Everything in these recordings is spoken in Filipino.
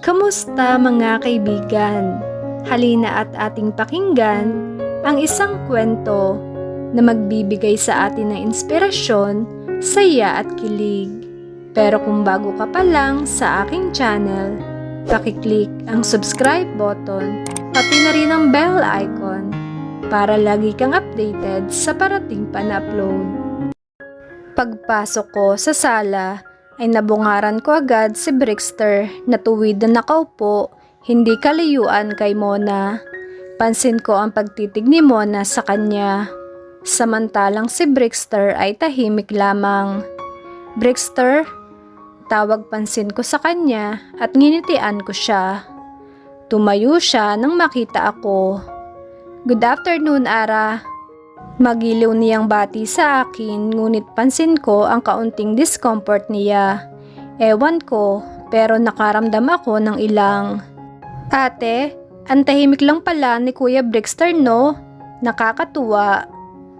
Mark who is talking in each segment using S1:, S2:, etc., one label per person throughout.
S1: Kamusta mga kaibigan? Halina at ating pakinggan ang isang kwento na magbibigay sa atin ng inspirasyon, saya at kilig. Pero kung bago ka pa lang sa aking channel, pakiclick ang subscribe button pati na rin ang bell icon para lagi kang updated sa parating pa na upload. Pagpasok ko sa sala ay nabungaran ko agad si Brixter na tuwid na nakaupo, hindi kalayuan kay Mona. Pansin ko ang pagtitig ni Mona sa kanya. Samantalang si Brixter ay tahimik lamang. Brixter, tawag pansin ko sa kanya at nginitian ko siya. Tumayo siya nang makita ako. Good afternoon, Ara. Magiliw niyang bati sa akin, ngunit pansin ko ang kaunting discomfort niya. Ewan ko, pero nakaramdam ako ng ilang. Ate, ang tahimik lang pala ni Kuya Brixter, no? Nakakatuwa.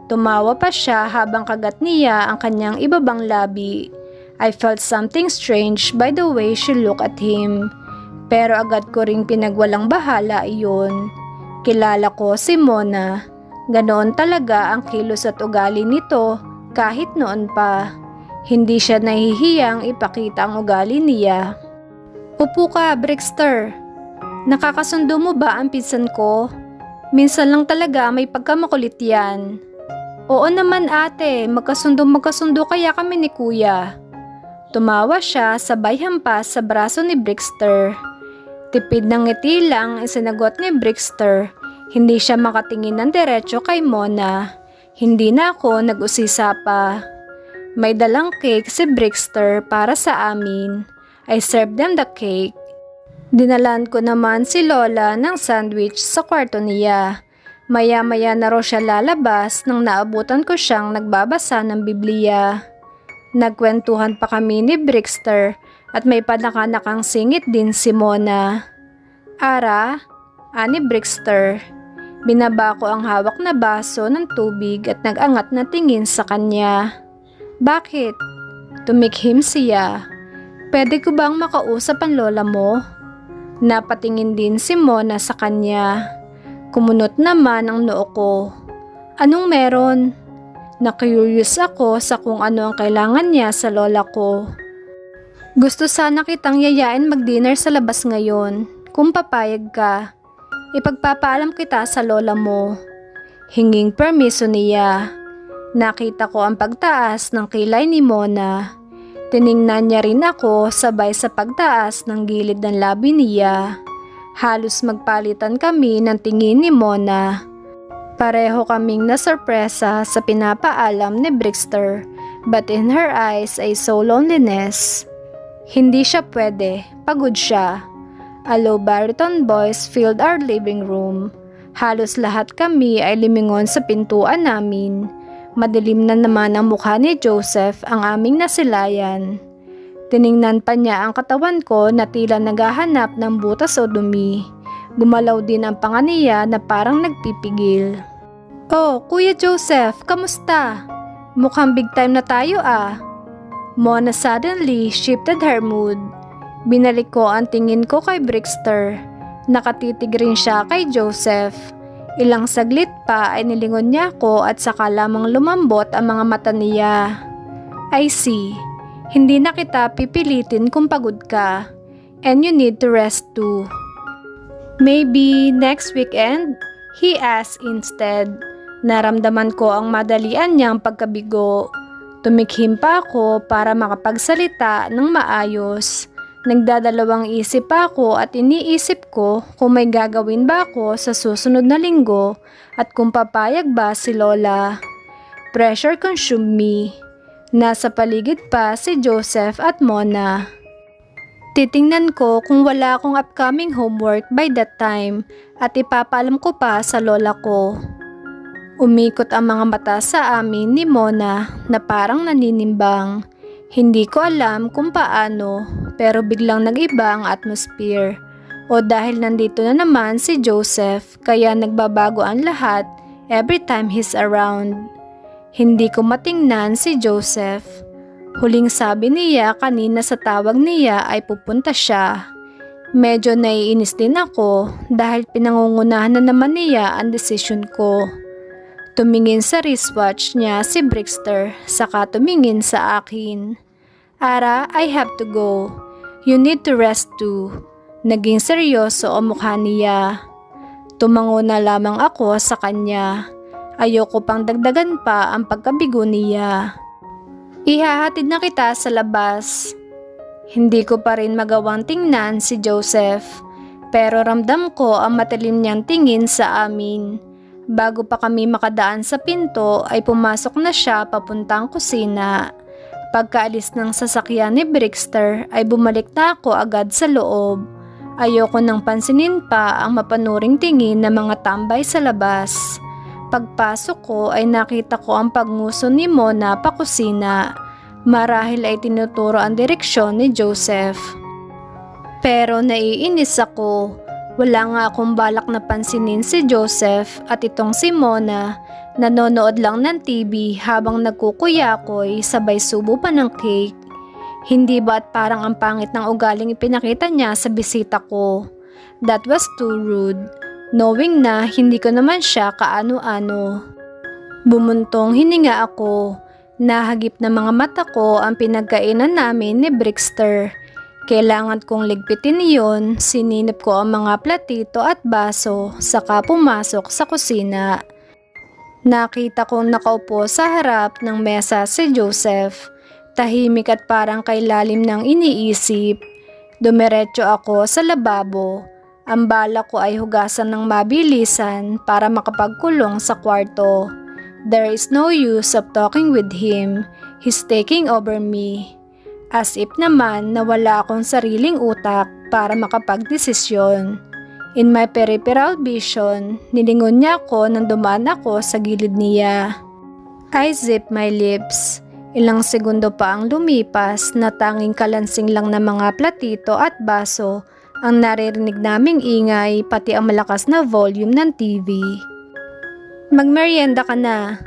S1: Tumawa pa siya habang kagat niya ang kanyang ibabang labi. I felt something strange by the way she looked at him. Pero agad ko ring pinagwalang bahala iyon. Kilala ko si Mona. Ganoon talaga ang kilos at ugali nito kahit noon pa. Hindi siya nahihiyang ipakita ang ugali niya. Upo ka, Brixter. Nakakasundo mo ba ang pinsan ko? Minsan lang talaga may pagkamakulit yan. Oo naman ate, magkasundo kaya kami ni kuya. Tumawa siya sabay hampas sa braso ni Brixter. Tipid ng ngiti lang ang sinagot ni Brixter. Hindi siya makatingin ng diretso kay Mona. Hindi na ako nag-usisa pa. May dalang cake si Brixter para sa amin. I served them the cake. Dinalan ko naman si Lola ng sandwich sa kwarto niya. Maya-maya na raw siya lalabas nang naabutan ko siyang nagbabasa ng Biblia. Nagkwentuhan pa kami ni Brixter at may panakanakang singit din si Mona. Ara, ani Brixter. Binaba ko ang hawak na baso ng tubig at nag-angat na tingin sa kanya. Bakit? Tumikhim siya. Pwede ko bang makausap ang lola mo? Napatingin din si Mona sa kanya. Kumunot naman ang noo ko. Anong meron? Na-curious ako sa kung ano ang kailangan niya sa lola ko. Gusto sana kitang yayain mag-dinner sa labas ngayon, kung papayag ka. Ipagpapaalam kita sa lola mo. Hinging permiso niya. Nakita ko ang pagtaas ng kilay ni Mona. Tiningnan niya rin ako sabay sa pagtaas ng gilid ng labi niya. Halos magpalitan kami ng tingin ni Mona. Pareho kaming nasurpresa sa pinapaalam ni Brixter, but in her eyes I saw loneliness. Hindi siya pwede, pagod siya. A low baritone voice filled our living room. Halos lahat kami ay limingon sa pintuan namin. Madilim na naman ang mukha ni Joseph, ang aming nasilayan. Tiningnan pa niya ang katawan ko na tila naghahanap ng butas o dumi. Gumalaw din ang panga niya na parang nagpipigil. Oh, Kuya Joseph, kamusta? Mukhang big time na tayo ah. Mona suddenly shifted her mood. Binalik ko ang tingin ko kay Brixter. Nakatitig rin siya kay Joseph. Ilang saglit pa ay nilingon niya ako at saka lamang lumambot ang mga mata niya. I see. Hindi na kita pipilitin kung pagod ka. And you need to rest too. Maybe next weekend? He asked instead. Naramdaman ko ang madalian niyang pagkabigo. Tumikhim pa ako para makapagsalita ng maayos. Nagdadalawang isip ako at iniisip ko kung may gagawin ba ako sa susunod na linggo at kung papayag ba si Lola. Pressure consumed me. Nasa paligid pa si Joseph at Mona. Titingnan ko kung wala akong upcoming homework by that time at ipapaalam ko pa sa lola ko. Umikot ang mga mata sa amin ni Mona na parang naninimbang. Hindi ko alam kung paano, pero biglang nag-iba ang atmosphere. O dahil nandito na naman si Joseph, kaya nagbabago ang lahat every time he's around. Hindi ko matingnan si Joseph. Huling sabi niya kanina sa tawag niya ay pupunta siya. Medyo naiinis din ako dahil pinangungunahan na naman niya ang desisyon ko. Tumingin sa wristwatch niya si Brixter, saka tumingin sa akin. Ara, I have to go. You need to rest too. Naging seryoso ang mukha niya. Tumango na lamang ako sa kanya. Ayoko pang dagdagan pa ang pagkabigo niya. Ihahatid na kita sa labas. Hindi ko pa rin magawang tingnan si Joseph, pero ramdam ko ang matalim niyang tingin sa amin. Bago pa kami makadaan sa pinto ay pumasok na siya papuntang kusina. Pagkaalis ng sasakyan ni Brixter ay bumalik na ako agad sa loob. Ayoko nang pansinin pa ang mapanuring tingin ng mga tambay sa labas. Pagpasok ko ay nakita ko ang pagnguso ni Mona pa kusina. Marahil ay tinuturo ang direksyon ni Joseph. Pero naiinis ako. Wala nga akong balak na pansinin si Joseph at itong si Mona. Nanonood lang ng TV habang nagkukuyakoy sabay subo pa ng cake. Hindi ba't parang ang pangit ng ugaling ipinakita niya sa bisita ko? That was too rude. Knowing na hindi ko naman siya kaano-ano. Bumuntong hininga ako. Nahagip na mga mata ko ang pinagkainan namin ni Brixter. Kailangan kong ligpitin iyon, sininip ko ang mga platito at baso, saka pumasok sa kusina. Nakita kong nakaupo sa harap ng mesa si Joseph. Tahimik at parang kay lalim ng iniisip. Dumiretso ako sa lababo. Ang bala ko ay hugasan ng mabilisan para makapagkulong sa kwarto. There is no use of talking with him. He's taking over me. As if naman na wala akong sariling utak para makapagdesisyon. In my peripheral vision, nilingon niya ako nang dumaan ako sa gilid niya. I zip my lips. Ilang segundo pa ang lumipas na tanging kalansing lang ng mga platito at baso ang naririnig naming ingay pati ang malakas na volume ng TV. Magmerienda ka na.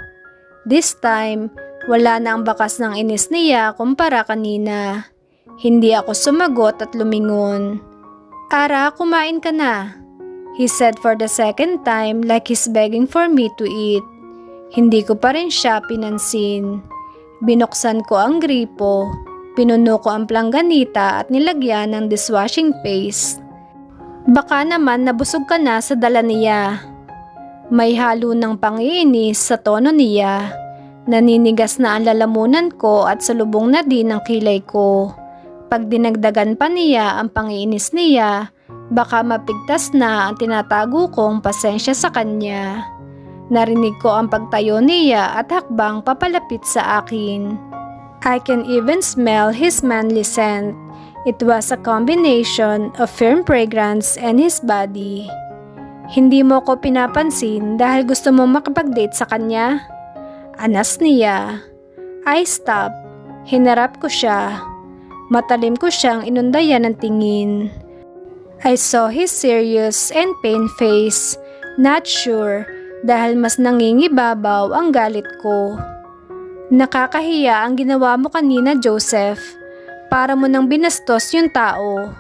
S1: This time, wala na ang bakas ng inis niya kumpara kanina. Hindi ako sumagot at lumingon. Ara, kumain ka na. He said for the second time like he's begging for me to eat. Hindi ko pa rin siya pinansin. Binuksan ko ang gripo. Pinuno ko ang plangganita at nilagyan ng dishwashing paste. Baka naman nabusog ka na sa dala niya. May halo ng pangiinis sa tono niya. Naninigas na ang lalamunan ko at salubong na din ang kilay ko. Pag dinagdagan pa niya ang pangiinis niya, baka mapigtas na ang tinatago kong pasensya sa kanya. Narinig ko ang pagtayo niya at hakbang papalapit sa akin. I can even smell his manly scent. It was a combination of firm fragrance and his body. Hindi mo ko pinapansin dahil gusto mo makapag-date sa kanya? Anas niya. I stopped. Hinarap ko siya. Matalim ko siyang inundayan ng tingin. I saw his serious and pained face. Not sure dahil mas nangingibabaw ang galit ko. Nakakahiya ang ginawa mo kanina, Joseph. Para mo nang binastos yung tao.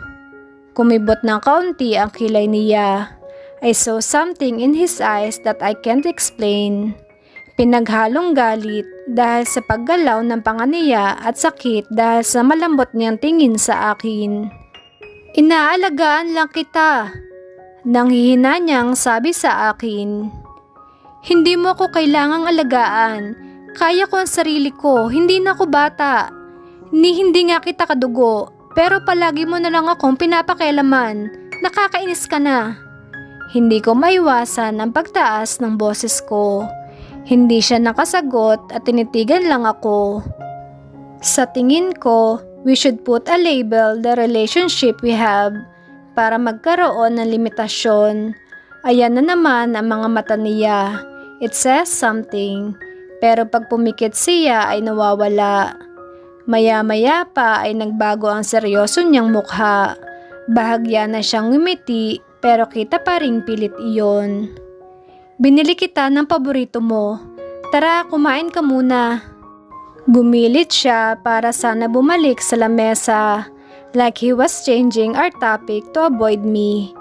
S1: Kumibot ng kaunti ang kilay niya. I saw something in his eyes that I can't explain. Pinaghalong galit dahil sa paggalaw ng panga niya at sakit dahil sa malambot niyang tingin sa akin. Inaalagaan lang kita. Nanghihina niyang sabi sa akin. Hindi mo ako kailangang alagaan. Kaya ko ang sarili ko, hindi na ako bata. Hindi nga kita kadugo, pero palagi mo na lang akong pinapakialaman. Nakakainis ka na. Hindi ko maiwasan ang pagtaas ng boses ko. Hindi siya nakasagot at tinitigan lang ako. Sa tingin ko, we should put a label the relationship we have para magkaroon ng limitasyon. Ayan na naman ang mga mata niya. It says something, pero pag pumikit siya ay nawawala. Maya-maya pa ay nagbago ang seryoso niyang mukha. Bahagya na siyang ngumiti pero kita pa ring pilit iyon. Binili kita ng paborito mo. Tara, kumain ka muna. Gumilit siya para sana bumalik sa lamesa. like he was changing our topic to avoid me.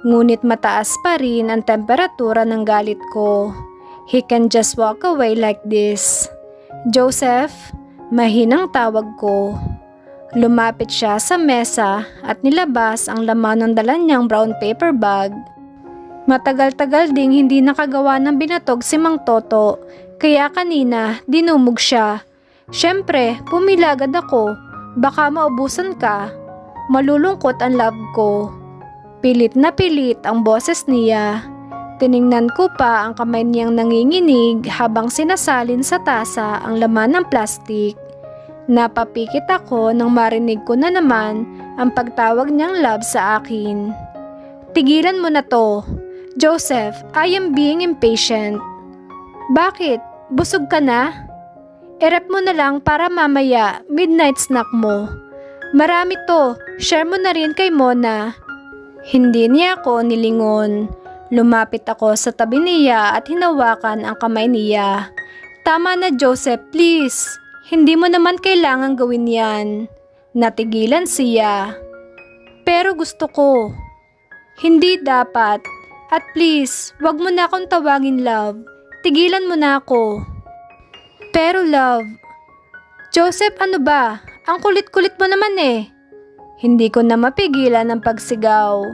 S1: Ngunit mataas pa rin ang temperatura ng galit ko. He can just walk away like this. Joseph, mahinang tawag ko. Lumapit siya sa mesa at nilabas ang laman ng dala niyang brown paper bag. Matagal-tagal ding hindi nakagawa ng binatog si Mang Toto, kaya kanina dinumog siya. Siyempre, pumila agad ako. Baka maubusan ka. Malulungkot ang love ko. Pilit na pilit ang boses niya. Tiningnan ko pa ang kamay niyang nanginginig habang sinasalin sa tasa ang laman ng plastik. Napapikit ako nang marinig ko na naman ang pagtawag niyang love sa akin. Tigilan mo na to. Joseph, I am being impatient. Bakit? Busog ka na? Erep mo na lang para mamaya midnight snack mo. Marami to. Share mo na rin kay Mona. Hindi niya ako nilingon. Lumapit ako sa tabi niya at hinawakan ang kamay niya. Tama na Joseph, please. Hindi mo naman kailangan gawin yan. Natigilan siya. Pero gusto ko. Hindi dapat. At please, wag mo na akong tawagin love. Tigilan mo na ako. Pero love. Joseph, ano ba? Ang kulit-kulit mo naman eh. Hindi ko na mapigilan ang pagsigaw.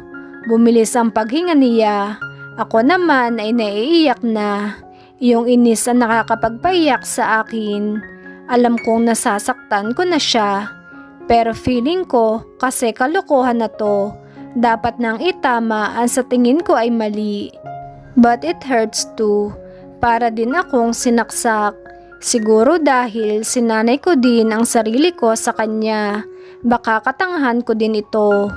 S1: Bumilis ang paghinga niya. Ako naman ay naiiyak na. Yung inis ang nakakapagpaiyak sa akin. Alam kong nasasaktan ko na siya. Pero feeling ko kasi kalokohan na to. Dapat nang itama ang sa tingin ko ay mali. But it hurts too. Para din akong sinaksak. Siguro dahil sinanay ko din ang sarili ko sa kanya. Baka katangahan ko din ito.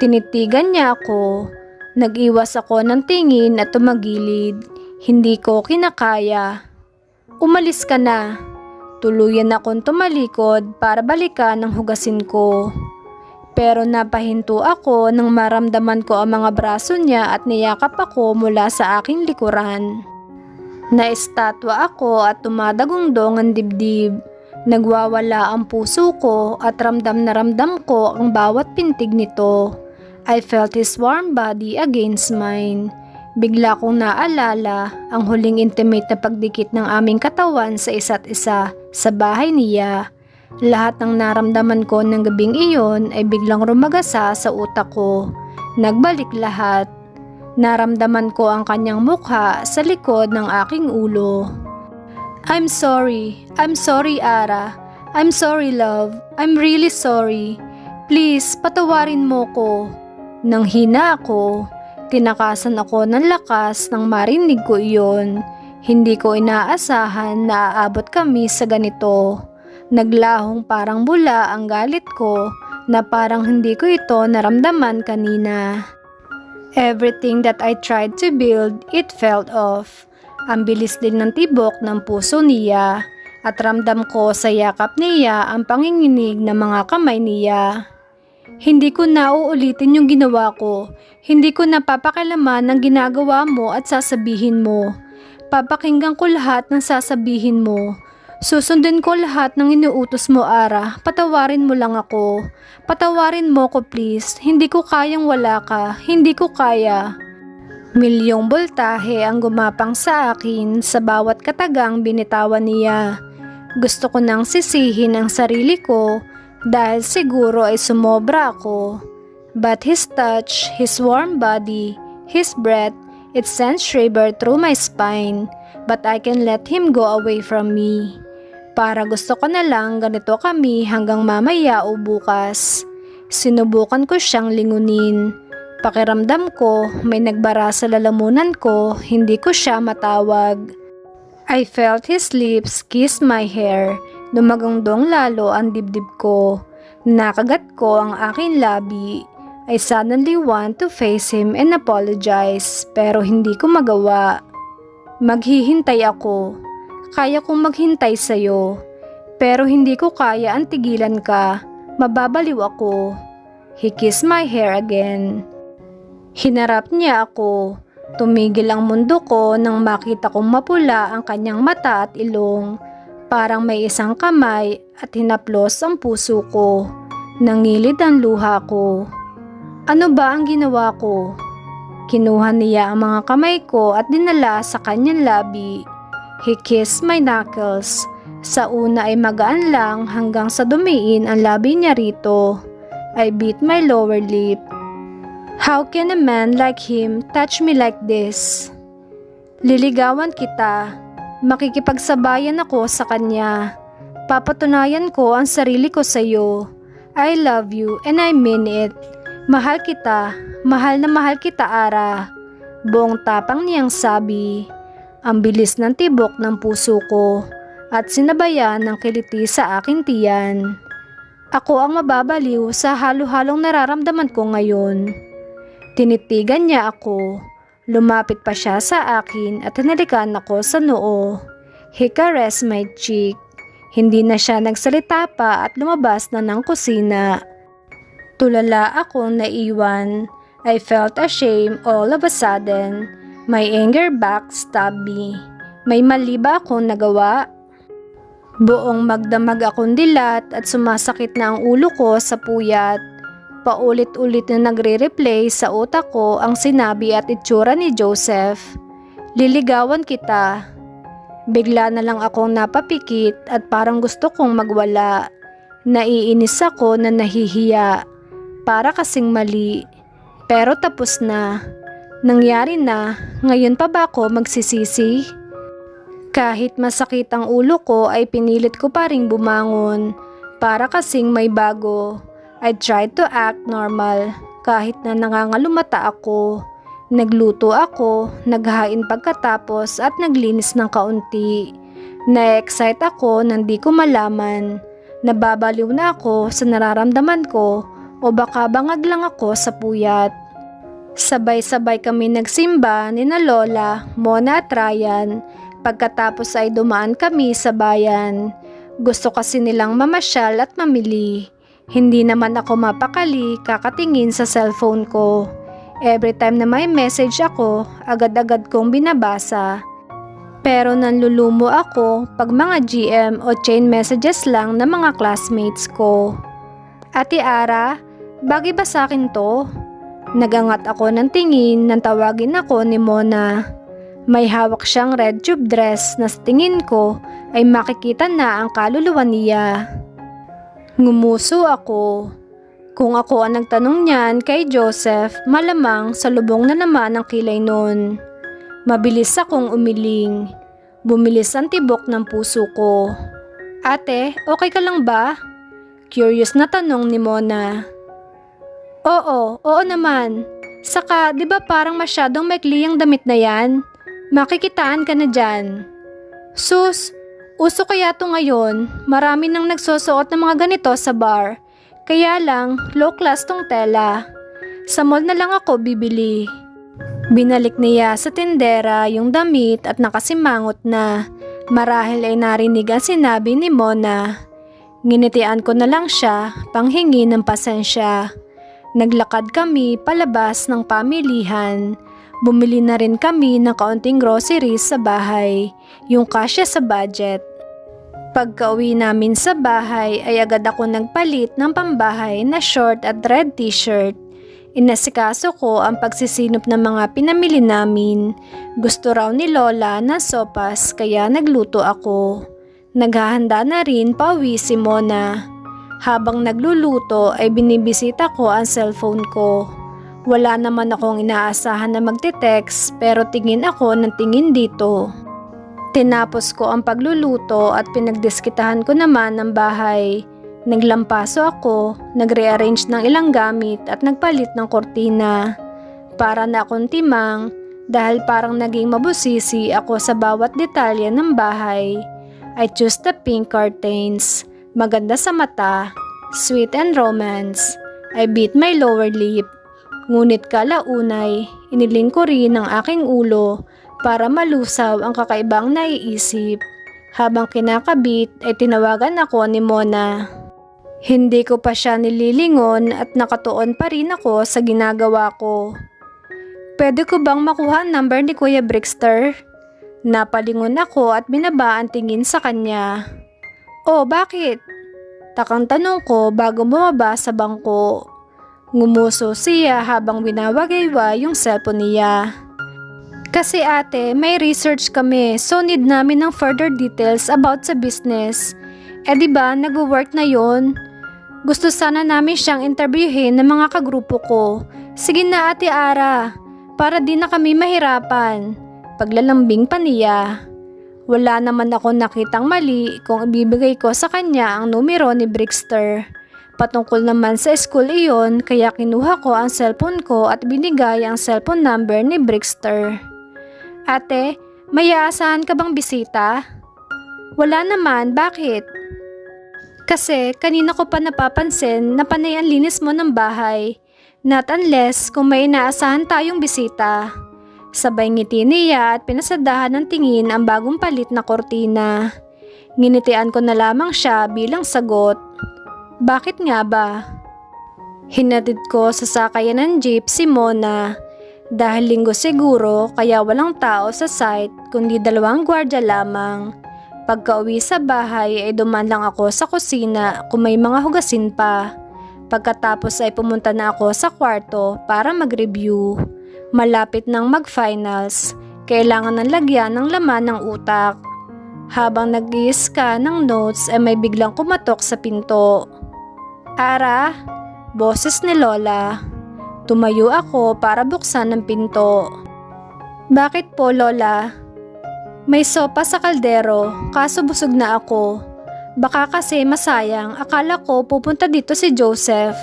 S1: Tinitigan niya ako. Nag-iwas ako ng tingin at tumagilid. Hindi ko kinakaya. Umalis ka na. Tuluyan akong tumalikod para balikan ang hugasin ko. Pero napahinto ako nang maramdaman ko ang mga braso niya at niyakap ako mula sa aking likuran. Naistatwa ako at tumadagundong ang dibdib. Nagwawala ang puso ko at ramdam na ramdam ko ang bawat pintig nito. I felt his warm body against mine. Bigla kong naalala ang huling intimate na pagdikit ng aming katawan sa isa't isa sa bahay niya. Lahat ng naramdaman ko ng gabing iyon ay biglang rumagasa sa utak ko. Nagbalik lahat. Naramdaman ko ang kanyang mukha sa likod ng aking ulo. I'm sorry Ara. I'm sorry love. I'm really sorry. Please, patawarin mo ko. Nang hina ako, tinakasan ako ng lakas nang marinig ko iyon. Hindi ko inaasahan na aabot kami sa ganito. Naglahong parang bula ang galit ko na parang hindi ko ito naramdaman kanina. Everything that I tried to build, it fell off. Ang bilis din ng tibok ng puso niya at ramdam ko sa yakap niya ang panginginig ng mga kamay niya. Hindi ko na uulitin yung ginawa ko. Hindi ko na papakialaman ang ginagawa mo at sasabihin mo. Papakinggan ko lahat ng sasabihin mo. Susundin ko lahat ng inuutos mo, Ara. Patawarin mo lang ako. Patawarin mo ko, please. Hindi ko kayang wala ka. Hindi ko kaya. Milyong boltahe ang gumapang sa akin sa bawat katagang binitawan niya. Gusto ko nang sisihin ang sarili ko dahil siguro ay sumobra ako. But his touch, his warm body, his breath, it sent shiver through my spine. But I can let him go away from me. Para gusto ko na lang ganito kami hanggang mamaya o bukas. Sinubukan ko siyang lingunin. Pakiramdam ko may nagbara sa lalamunan ko, hindi ko siya matawag. I felt his lips kiss my hair. Dumagundong lalo ang dibdib ko. Nakagat ko ang aking labi. I suddenly want to face him and apologize pero hindi ko magawa. Maghihintay ako. Kaya kong maghintay sa'yo. Pero hindi ko kaya ang tigilan ka. Mababaliw ako. He kissed my hair again. Hinarap niya ako. Tumigil ang mundo ko nang makita kong mapula ang kanyang mata at ilong. Parang may isang kamay at hinaplos ang puso ko. Nangilid ang luha ko. Ano ba ang ginawa ko? Kinuha niya ang mga kamay ko at dinala sa kanyang labi. He kissed my knuckles. Sa una ay magaan lang hanggang sa dumiin ang labi niya rito. I bit my lower lip. How can a man like him touch me like this? Liligawan kita. Makikipagsabayan ako sa kanya. Papatunayan ko ang sarili ko sa iyo. I love you and I mean it. Mahal kita. Mahal na mahal kita, Ara. Buong tapang niyang sabi. Ang bilis ng tibok ng puso ko at sinabayan ng kiliti sa aking tiyan. Ako ang mababaliw sa halo-halong nararamdaman ko ngayon. Tinitigan niya ako. Lumapit pa siya sa akin at hinalikan ako sa noo. He caressed my cheek. Hindi na siya nagsalita pa at lumabas na ng kusina. Tulala akong naiwan. I felt ashamed all of a sudden. My anger backstabbed me. May mali ba akong nagawa? Buong magdamag akong dilat at sumasakit na ang ulo ko sa puyat. Paulit-ulit na nagre-replay sa utak ko ang sinabi at itsura ni Joseph. Liligawan kita. Bigla na lang akong napapikit at parang gusto kong magwala. Naiinis ako na nahihiya. Para kasing mali. Pero tapos na. Nangyari na. Ngayon pa ba ako magsisisi? Kahit masakit ang ulo ko ay pinilit ko pa ring bumangon. Para kasing may bago. I tried to act normal kahit na nangangalumata ako. Nagluto ako, naghain pagkatapos at naglinis ng kaunti. Na-excite ako nang di ko malaman. Nababaliw na ako sa nararamdaman ko o baka bangag lang ako sa puyat. Sabay-sabay kami nagsimba ni na Lola, Mona at Ryan. Pagkatapos ay dumaan kami sa bayan. Gusto kasi nilang mamasyal at mamili. Hindi naman ako mapakali kakatingin sa cellphone ko. Every time na may message ako, agad-agad kong binabasa. Pero nanlulumo ako pag mga GM o chain messages lang ng mga classmates ko. Ate Ara, bagay ba sa akin to? Nagangat ako ng tingin nang tawagin ako ni Mona. May hawak siyang red tube dress na sa tingin ko ay makikita na ang kaluluwa niya. Ngumuso ako. Kung ako ang nagtanong niyan kay Joseph, malamang salubong na naman ang kilay nun. Mabilis akong umiling. Bumilis ang tibok ng puso ko. Ate, okay ka lang ba? Curious na tanong ni Mona. Oo naman. Saka, di ba parang masyadong maikli ang damit na yan? Makikitaan ka na dyan. Sus, uso kaya to ngayon. Marami nang nagsusuot ng mga ganito sa bar. Kaya lang, low class tong tela. Sa mall na lang ako bibili. Binalik niya sa tindera yung damit at nakasimangot na. Marahil ay narinig ang sinabi ni Mona. Nginitian ko na lang siya, panghingi ng pasensya. Naglakad kami palabas ng pamilihan. Bumili na rin kami ng kaunting groceries sa bahay, yung kasya sa budget. Pagka-uwi namin sa bahay ay agad ako nagpalit ng pambahay na short at red t-shirt. Inasikaso ko ang pagsisinop ng mga pinamili namin. Gusto raw ni Lola ng sopas kaya nagluto ako. Naghahanda na rin pauwi si Mona. Habang nagluluto ay binibisita ko ang cellphone ko. Wala naman akong inaasahan na magte-text pero tingin ako ng tingin dito. Tinapos ko ang pagluluto at pinagdiskitahan ko naman ang bahay. Naglampaso ako, nagre-arrange ng ilang gamit at nagpalit ng kortina. Para na akong timang dahil parang naging mabusisi ako sa bawat detalye ng bahay. I chose the pink curtains. Maganda sa mata, sweet and romance. I bit my lower lip. Ngunit kalaunay, iniling ko rin ang aking ulo para malusaw ang kakaibang naiisip. Habang kinakabit ay tinawagan ako ni Mona. Hindi ko pa siya nililingon at nakatuon pa rin ako sa ginagawa ko. Pwede ko bang makuha ang number ni Kuya Brickster? Napalingon ako at binaba ang tingin sa kanya. Oh, bakit? Takang tanong ko bago bumaba sa bangko. Ngumuso siya habang winawagaywa yung cellphone niya. Kasi ate, may research kami so need namin ng further details about sa business. Diba, nagwo-work na yon? Gusto sana namin siyang interviewin ng mga kagrupo ko. Sige na ate Ara, para di na kami mahirapan. Paglalambing pa niya. Wala naman ako nakitang mali kung ibibigay ko sa kanya ang numero ni Brickster. Patungkol naman sa school iyon, kaya kinuha ko ang cellphone ko at binigay ang cellphone number ni Brickster. Ate, may aasahan ka bang bisita? Wala naman, bakit? Kasi kanina ko pa napapansin na panay ang linis mo ng bahay. Not unless kung may inaasahan tayong bisita. Sabay ngiti niya at pinasadahan ng tingin ang bagong palit na kortina. Nginitian ko na lamang siya bilang sagot. Bakit nga ba? Hinatid ko sa sakayan ng jeep si Mona. Dahil linggo siguro kaya walang tao sa site kundi 2 gwardiya lamang. Pagka-uwi sa bahay ay dumaan lang ako sa kusina kung may mga hugasin pa. Pagkatapos ay pumunta na ako sa kwarto para mag-review. Malapit nang mag-finals, kailangan ng lagyan ng laman ng utak. Habang nag-i-scan ng notes ay may biglang kumatok sa pinto. Ara, boses ni Lola. Tumayo ako para buksan ang pinto. Bakit po Lola? May sopa sa kaldero, kaso busog na ako. Baka kasi masayang, akala ko pupunta dito si Joseph.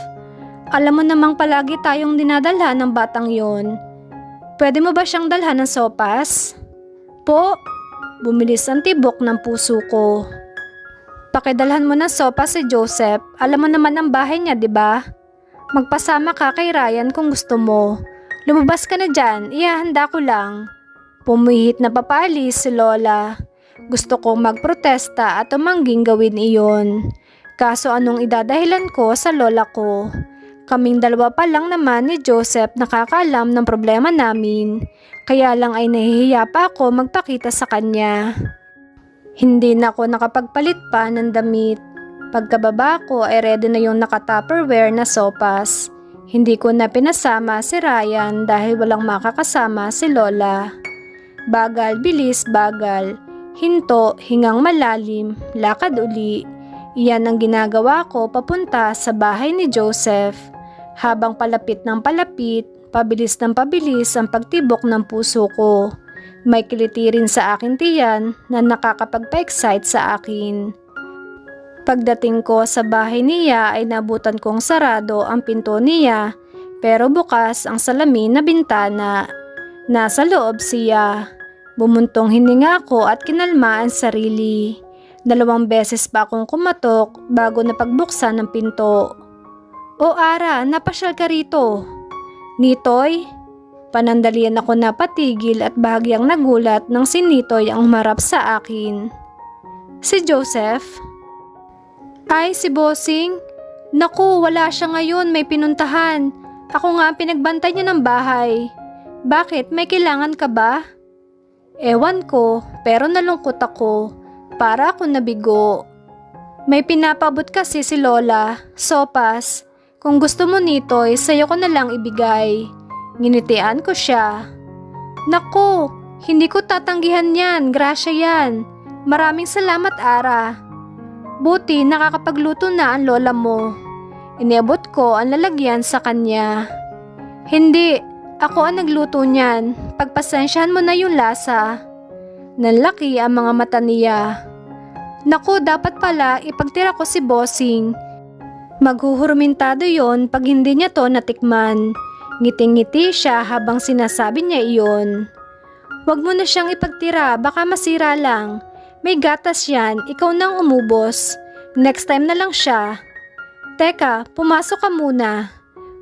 S1: Alam mo namang palagi tayong dinadalhan ng batang yon. Pwede mo ba siyang dalhan ng sopas? Po, bumilis ang tibok ng puso ko. Pakidalhan mo ng sopas si Joseph, alam mo naman ang bahay niya, di ba? Magpasama ka kay Ryan kung gusto mo. Lumabas ka na dyan, ihahanda ko lang. Pumihit na papalis si Lola. Gusto kong magprotesta at umangging gawin iyon. Kaso anong idadahilan ko sa lola ko? Kaming 2 pa lang naman ni Joseph nakakaalam ng problema namin. Kaya lang ay nahihiya pa ako magpakita sa kanya. Hindi na ako nakapagpalit pa ng damit. Pagkababa ko ay ready na yung naka-Tupperware na sopas. Hindi ko na pinasama si Ryan dahil walang makakasama si Lola. Bagal, bilis, bagal. Hinto, hingang malalim, lakad uli. Iyan ang ginagawa ko papunta sa bahay ni Joseph. Habang palapit ng palapit, pabilis ng pabilis ang pagtibok ng puso ko. May kiliti rin sa akin tiyan na nakakapagpa-excite sa akin. Pagdating ko sa bahay niya ay nabutan kong sarado ang pinto niya pero bukas ang salamin na bintana. Nasa loob siya. Bumuntong hininga ko at kinalma ang sarili. 2 beses pa akong kumatok bago napagbuksan ng pinto. O Ara, napasyal ka rito. Nitoy? Panandalian ako napatigil at bahagyang nagulat nang si Nitoy ang humarap sa akin. Si Joseph? Ay, si Bossing? Naku, wala siya ngayon, may pinuntahan. Ako nga ang pinagbantay niya ng bahay. Bakit, may kailangan ka ba? Ewan ko, pero nalungkot ako. Para ako nabigo. May pinapabot kasi si Lola, sopas. Kung gusto mo Nitoy, sa'yo ko na lang ibigay. Nginitian ko siya. Naku, hindi ko tatanggihan yan, grasya yan. Maraming salamat Ara. Buti nakakapagluto na ang lola mo. Iniabot ko ang lalagyan sa kanya. Hindi, ako ang nagluto niyan. Pagpasensyahan mo na yung lasa. Nanlaki ang mga mata niya. Naku, dapat pala ipagtira ko si Bossing. Maghuhurmentado yon pag hindi niya to natikman. Ngiting-ngiti siya habang sinasabi niya iyon. Huwag mo na siyang ipagtira, baka masira lang. May gatas yan, ikaw nang umubos. Next time na lang siya. Teka, pumasok ka muna.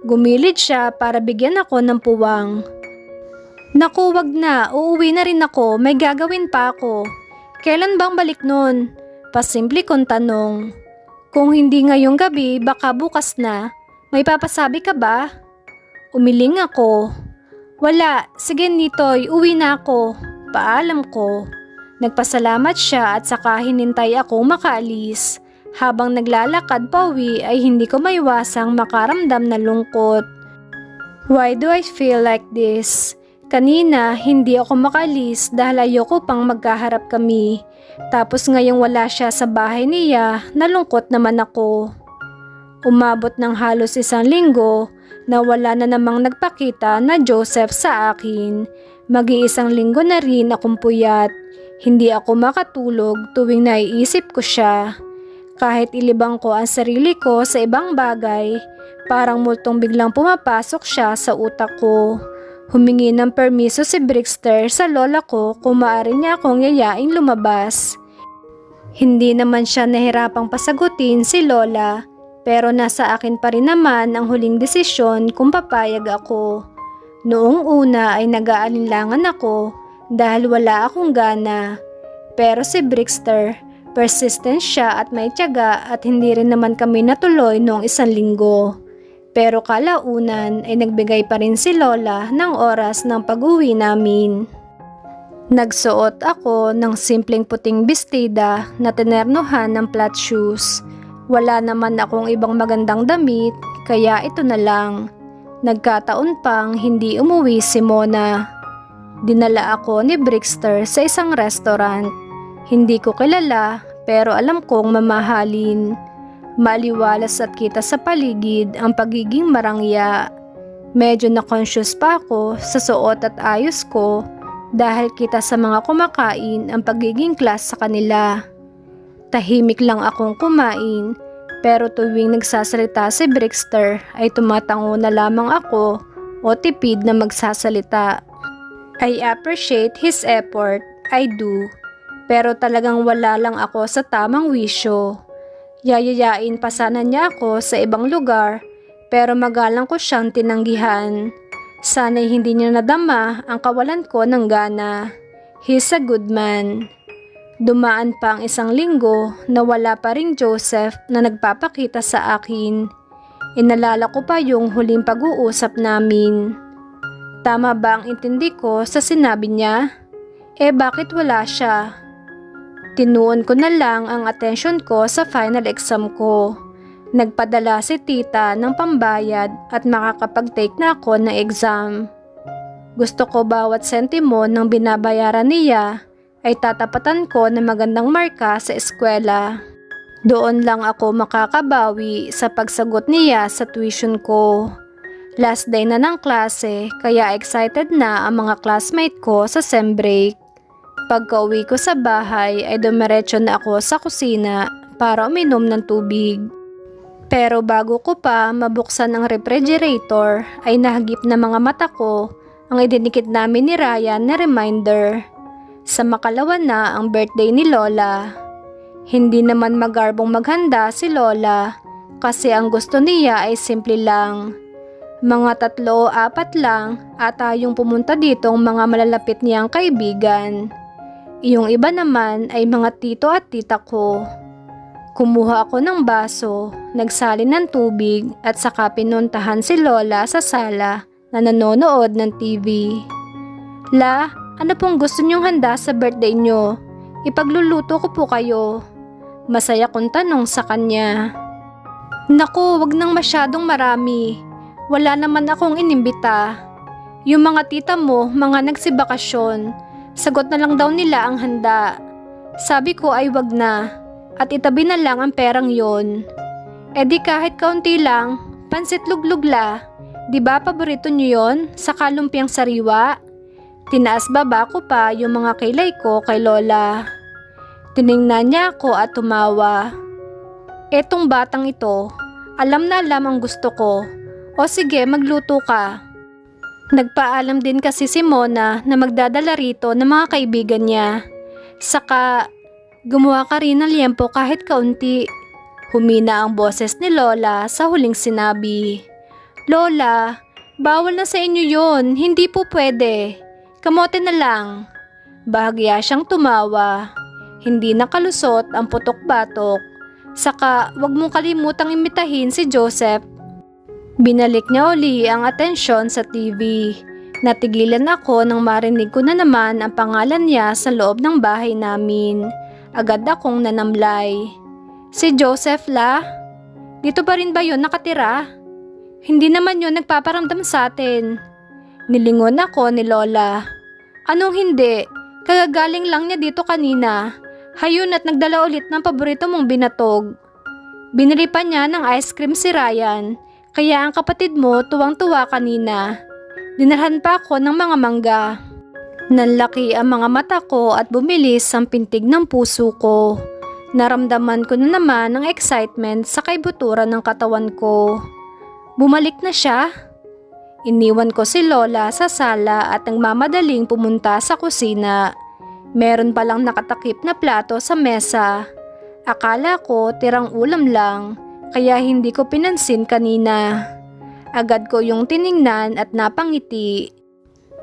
S1: Gumilid siya para bigyan ako ng puwang. Naku, wag na, uuwi na rin ako, may gagawin pa ako. Kailan bang balik nun? Pasimple kong tanong. Kung hindi ngayong gabi, baka bukas na. May papasabi ka ba? Umiling ako. Wala, sige Nitoy, uwi na ako. Paalam ko. Nagpasalamat siya at saka hinintay ako makaalis. Habang naglalakad pauwi ay hindi ko maiwasang makaramdam ng lungkot. Why do I feel like this? Kanina, hindi ako makalis dahil ayoko pang magkaharap kami. Tapos ngayong wala siya sa bahay niya, nalungkot naman ako. Umabot ng halos 1 linggo na wala na namang nagpakita na Joseph sa akin. Mag-1 linggo na rin akong puyat. Hindi ako makatulog tuwing naiisip ko siya. Kahit ilibang ko ang sarili ko sa ibang bagay, parang multong biglang pumapasok siya sa utak ko. Humingi ng permiso si Brixter sa lola ko kung maaari niya akong yayain lumabas. Hindi naman siya nahirapang pasagutin si lola, pero nasa akin pa rin naman ang huling desisyon kung papayag ako. Noong una ay nag-aalinlangan ako dahil wala akong gana. Pero si Brixter, persistent siya at may tiyaga at hindi rin naman kami natuloy noong 1 linggo. Pero kalaunan ay nagbigay pa rin si lola ng oras ng pag-uwi namin. Nagsuot ako ng simpleng puting bestida na tinernohan ng flat shoes. Wala naman akong ibang magandang damit kaya ito na lang. Nagkataon pang hindi umuwi si Mona. Dinala ako ni Brixter sa isang restaurant. Hindi ko kilala pero alam kong mamahalin. Maliwalas at kita sa paligid ang pagiging marangya. Medyo na-conscious pa ako sa suot at ayos ko dahil kita sa mga kumakain ang pagiging class sa kanila. Tahimik lang akong kumain pero tuwing nagsasalita si Brixter ay tumatango na lamang ako o tipid na magsasalita. I appreciate his effort, I do. Pero talagang wala lang ako sa tamang wisyo. Yayayain pa sana niya ako sa ibang lugar pero magalang ko siyang tinanggihan. Sana'y hindi niya nadama ang kawalan ko ng gana. He's a good man. Dumaan pa ang 1 linggo na wala pa ring Joseph na nagpapakita sa akin. Inalala ko pa yung huling pag-uusap namin. Tama ba ang intindi ko sa sinabi niya? Bakit wala siya? Tinuon ko na lang ang atensyon ko sa final exam ko. Nagpadala si tita ng pambayad at makakapag-take na ako ng exam. Gusto ko bawat sentimo ng binabayaran niya ay tatapatan ko ng magandang marka sa eskwela. Doon lang ako makakabawi sa pagsagot niya sa tuition ko. Last day na ng klase kaya excited na ang mga classmate ko sa sem break. Pagka-uwi ko sa bahay ay dumiretso na ako sa kusina para uminom ng tubig. Pero bago ko pa mabuksan ang refrigerator ay nahagip na mga mata ko ang idinikit namin ni Ryan na reminder. Sa makalawa na ang birthday ni Lola. Hindi naman magarbong maghanda si Lola kasi ang gusto niya ay simple lang. Mga 3 o 4 lang ata yung pumunta ditong mga malalapit niyang kaibigan. Yung iba naman ay mga tito at tita ko. Kumuha ako ng baso, nagsalin ng tubig at saka pinuntahan si Lola sa sala na nanonood ng TV. La, ano pong gusto niyong handa sa birthday niyo? Ipagluluto ko po kayo. Masaya kong tanong sa kanya. Naku, wag nang masyadong marami. Wala naman akong inimbita. Yung mga tita mo, mga nagsibakasyon. Sagot na lang daw nila ang handa. Sabi ko ay wag na. At itabi na lang ang perang yon. Di kahit kaunti lang, pansit luglugla. Diba paborito niyo yon sa kalumpiang sariwa? Tinaas baba ko pa yung mga kilay ko kay Lola. Tiningnan niya ako at tumawa. Etong batang ito, alam na alam ang gusto ko. O sige, magluto ka. Nagpaalam din kasi si Mona na magdadala rito ng mga kaibigan niya. Saka, gumawa ka rin ng liempo kahit kaunti. Humina ang boses ni Lola sa huling sinabi. Lola, bawal na sa inyo yon, hindi po pwede. Kamote na lang. Bahagya siyang tumawa. Hindi nakalusot ang putok-batok. Saka, wag mong kalimutang imitahin si Joseph. Binalik niya uli ang atensyon sa TV. Natigilan ako nang marinig ko na naman ang pangalan niya sa loob ng bahay namin. Agad akong nanamlay. Si Joseph la? Dito pa rin ba yun nakatira? Hindi naman yun nagpaparamdam sa atin. Nilingon ako ni Lola. Anong hindi? Kagagaling lang niya dito kanina. Hayun at nagdala ulit ng paborito mong binatog. Binili pa niya ng ice cream si Ryan, kaya ang kapatid mo tuwang-tuwa kanina. Dinalhan pa ako ng mga mangga. Nanlaki ang mga mata ko at bumilis ang pintig ng puso ko. Naramdaman ko na naman ang excitement sa kaibuturan ng katawan ko. Bumalik na siya. Iniwan ko si Lola sa sala at nagmamadaling pumunta sa kusina. Meron palang nakatakip na plato sa mesa. Akala ko tirang ulam lang, kaya hindi ko pinansin kanina. Agad ko yung tiningnan at napangiti.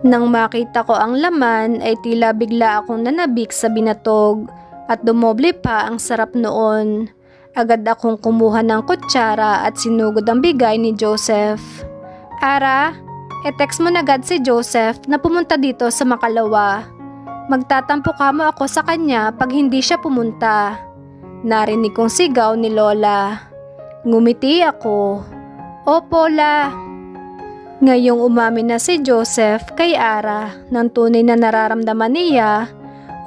S1: Nang makita ko ang laman ay tila bigla akong nanabik sa binatog at dumoble pa ang sarap noon. Agad akong kumuha ng kutsara at sinugod ang bigay ni Joseph. Ara, e-text mo na agad si Joseph na pumunta dito sa Makalawa. Magtatampo ka mo ako sa kanya pag hindi siya pumunta. Narinig kong sigaw ni Lola. Ngumiti ako. Opo, La. Ngayong umamin na si Joseph kay Ara ng tunay na nararamdaman niya,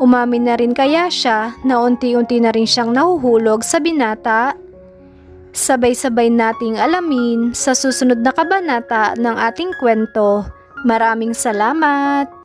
S1: umamin na rin kaya siya na unti-unti na rin siyang nahuhulog sa binata? Sabay-sabay nating alamin sa susunod na kabanata ng ating kwento. Maraming salamat!